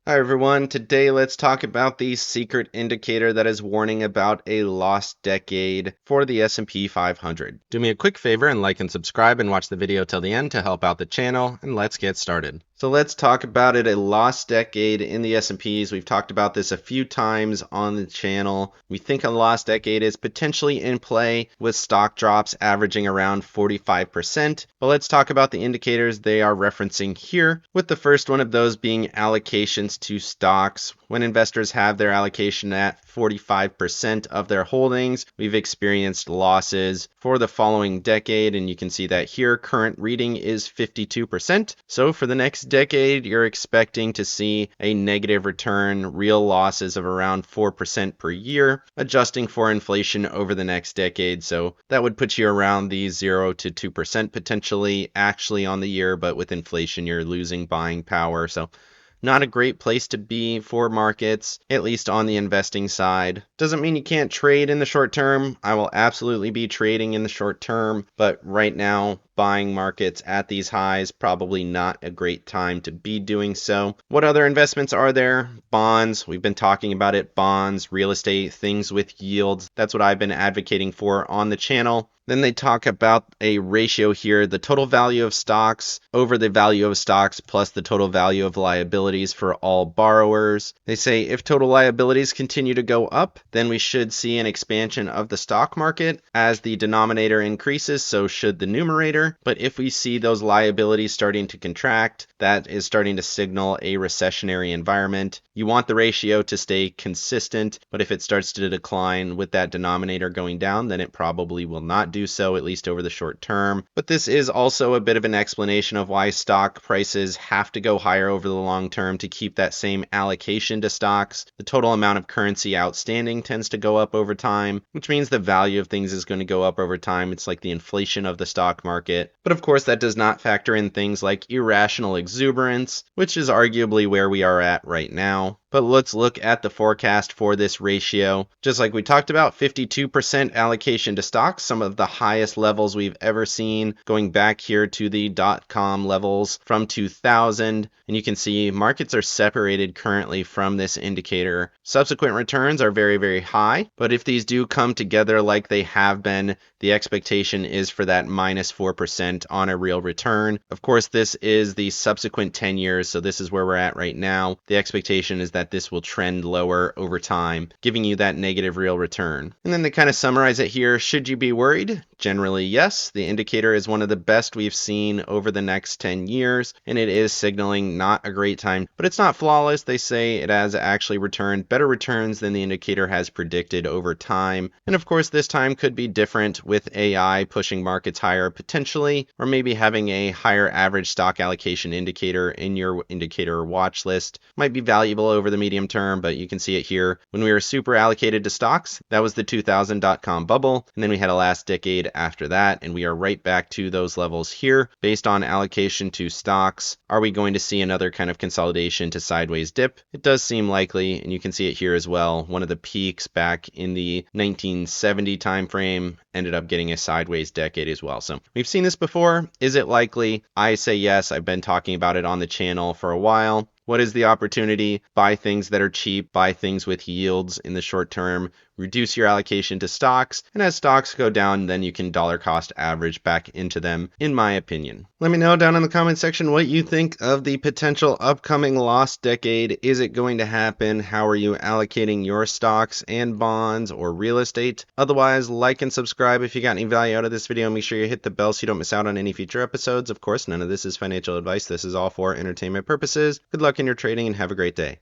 Hi everyone, today let's talk about the secret indicator that is warning about a lost decade for the S&P 500. Do me a quick favor and like and subscribe and watch the video till the end to help out the channel, and let's get started. So let's talk about it, a lost decade in the S&Ps. We've talked about this a few times on the channel. We think a lost decade is potentially in play with stock drops averaging around 45%. But let's talk about the indicators they are referencing here, with the first one of those being allocations to stocks. When investors have their allocation at 45% of their holdings, we've experienced losses for the following decade, and you can see that here current reading is 52%. So for the next decade, you're expecting to see a negative return, real losses of around 4% per year, adjusting for inflation over the next decade. So that would put you around the 0 to 2% potentially actually on the year, but with inflation, you're losing buying power. So not a great place to be for markets, at least on the investing side. Doesn't mean you can't trade in the short term. I will absolutely be trading in the short term, but right now, buying markets at these highs, probably not a great time to be doing so. What other investments are there? Bonds, we've been talking about it. Bonds, real estate, things with yields. That's what I've been advocating for on the channel. Then they talk about a ratio here, the total value of stocks over the value of stocks plus the total value of liabilities for all borrowers. They say if total liabilities continue to go up, then we should see an expansion of the stock market as the denominator increases, so should the numerator. But if we see those liabilities starting to contract, that is starting to signal a recessionary environment. You want the ratio to stay consistent, but if it starts to decline with that denominator going down, then it probably will not do so, at least over the short term. But this is also a bit of an explanation of why stock prices have to go higher over the long term to keep that same allocation to stocks. The total amount of currency outstanding tends to go up over time, which means the value of things is going to go up over time. It's like the inflation of the stock market. But of course, that does not factor in things like irrational exuberance, which is arguably where we are at right now. But let's look at the forecast for this ratio. Just like we talked about, 52% allocation to stocks, some of the highest levels we've ever seen, going back here to the dot-com levels from 2000. And you can see markets are separated currently from this indicator. Subsequent returns are very, very high, but if these do come together like they have been, the expectation is for that minus 4% on a real return. Of course, this is the subsequent 10 years, so this is where we're at right now. The expectation is that this will trend lower over time, giving you that negative real return. And then they kind of summarize it here. Should you be worried? Generally, yes. The indicator is one of the best we've seen over the next 10 years, and it is signaling not a great time, but it's not flawless. They say it has actually returned better returns than the indicator has predicted over time. And of course, this time could be different with AI pushing markets higher potentially, or maybe having a higher average stock allocation indicator in your indicator watch list might be valuable over the medium term, but you can see it here. When we were super allocated to stocks, that was the 2000 dot-com bubble, and then we had a last decade after that, and we are right back to those levels here based on allocation to stocks. Are we going to see another kind of consolidation to sideways dip? It does seem likely, and you can see it here as well. One of the peaks back in the 1970 timeframe ended up getting a sideways decade as well. So we've seen this before. Is it likely? I say yes. I've been talking about it on the channel for a while. What is the opportunity? Buy things that are cheap, buy things with yields in the short term, reduce your allocation to stocks, and as stocks go down, then you can dollar cost average back into them, in my opinion. Let me know down in the comment section what you think of the potential upcoming lost decade. Is it going to happen? How are you allocating your stocks and bonds or real estate? Otherwise, like and subscribe if you got any value out of this video. Make sure you hit the bell so you don't miss out on any future episodes. Of course, none of this is financial advice. This is all for entertainment purposes. Good luck in your trading and have a great day.